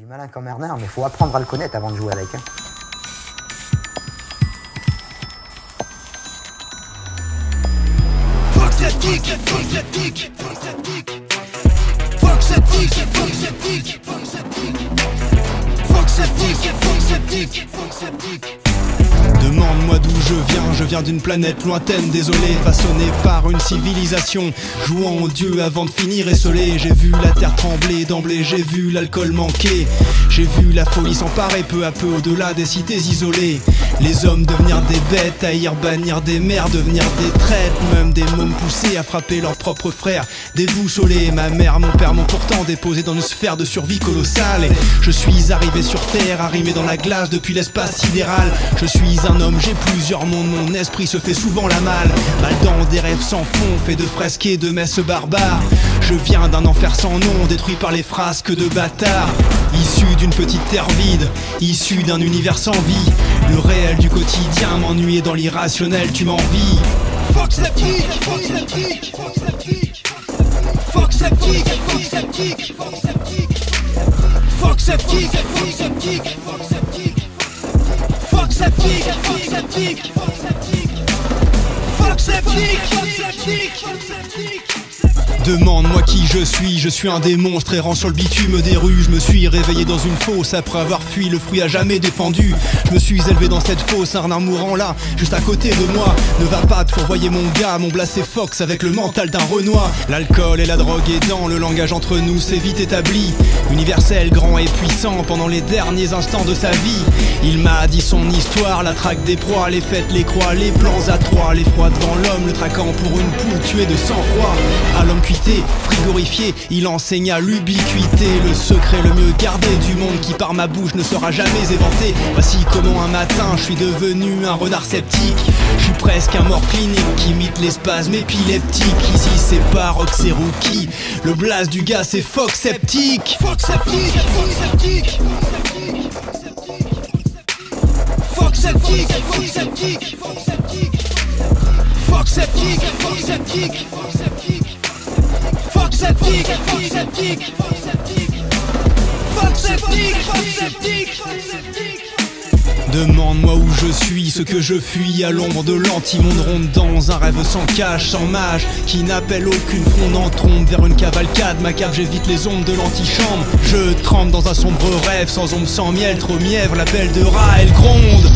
Du malin comme un renard, mais faut apprendre à le connaître avant de jouer avec. Hein. Demande-moi d'où je viens d'une planète lointaine, désolé, façonnée par une civilisation, jouant aux dieux avant de finir esselé. J'ai vu la terre trembler d'emblée, j'ai vu l'alcool manquer, j'ai vu la folie s'emparer peu à peu au-delà des cités isolées. Les hommes devenir des bêtes, haïr, bannir des mères, devenir des traîtres, même des mômes poussés à frapper leurs propres frères, déboussolés. Ma mère, mon père m'ont pourtant déposé dans une sphère de survie colossale. Et je suis arrivé sur terre, arrimé dans la glace depuis l'espace sidéral. Je suis un homme, j'ai plusieurs mondes, mon esprit se fait souvent la malle. Mal dans des rêves sans fond, fait de fresques et de messes barbares. Je viens d'un enfer sans nom, détruit par les frasques de bâtards. Issu d'une petite terre vide, issu d'un univers sans vie. Le réel du quotidien m'ennuyait dans l'irrationnel, tu m'envies. Fuck sceptique, fuck sceptique, fuck sceptique, fuck sceptique, fuck sceptique, fuck sceptique, fuck sceptique, fuck sceptique, fuck sceptique, fuck sceptique, fuck sceptique, fuck sceptique, fuck sceptique, fuck sceptique, fuck sceptique. Demande-moi qui je suis un des monstres errant sur le bitume des rues. Je me suis réveillé dans une fosse après avoir fui le fruit à jamais défendu. Je me suis élevé dans cette fosse, un renard mourant là, juste à côté de moi. Ne va pas te fourvoyer mon gars, mon blasé Fox avec le mental d'un Renoir. L'alcool et la drogue aidant, le langage entre nous s'est vite établi. Universel, grand et puissant pendant les derniers instants de sa vie. Il m'a dit son histoire, la traque des proies, les fêtes, les croix, les plans à trois, l'effroi devant l'homme, le traquant pour une poule tuée de sang-froid. À l'homme cuité, frigorifié, il enseigna l'ubiquité, le secret le mieux gardé du monde qui par ma bouche ne sera jamais éventé. Voici comment un matin je suis devenu un renard sceptique. Je suis presque un mort clinique qui imite les spasmes épileptiques. Ici c'est pas Rox et Rookie, le blaze du gars c'est Fox sceptique. Fox sceptique, Fox sceptique, Fox sceptique, Fox sceptique, Fox sceptique, Fox sceptique, Fox sceptique, Fox sceptique, Fox sceptique, Fox sceptique, Fox sceptique, Fox sceptique, Fox sceptique, Fox sceptique. Demande-moi où je suis, ce que je fuis à l'ombre de l'anti-monde ronde dans un rêve sans cache, sans mage, qui n'appelle aucune fronde en trombe vers une cavalcade macabre. J'évite les ombres de l'antichambre. Je trempe dans un sombre rêve, sans ombre, sans miel, trop mièvre, l'appel de rat, elle gronde.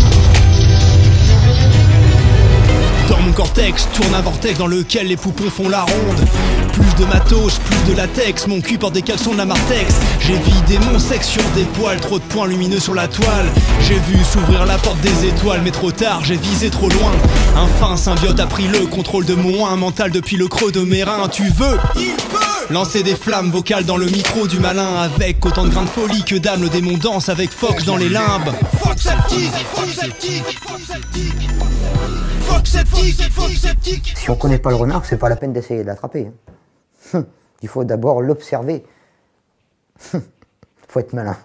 Dans mon cortex, tourne un vortex dans lequel les poupons font la ronde. Plus de matos, plus de latex, mon cul porte des caleçons de la Martex. J'ai vidé mon sexe sur des poils, trop de points lumineux sur la toile. J'ai vu s'ouvrir la porte des étoiles, mais trop tard, j'ai visé trop loin. Un fin symbiote a pris le contrôle de mon un mental depuis le creux de mes reins. Tu veux? Il peut lancer des flammes vocales dans le micro du malin, avec autant de grains de folie que d'âme, le démon danse avec Fox dans les limbes. Fox sceptique, Fox sceptique, Fox sceptique, Fox sceptique, Fox sceptique. Si on connaît pas le renard, c'est pas la peine d'essayer de l'attraper. Hein. Il faut d'abord l'observer. Faut être malin.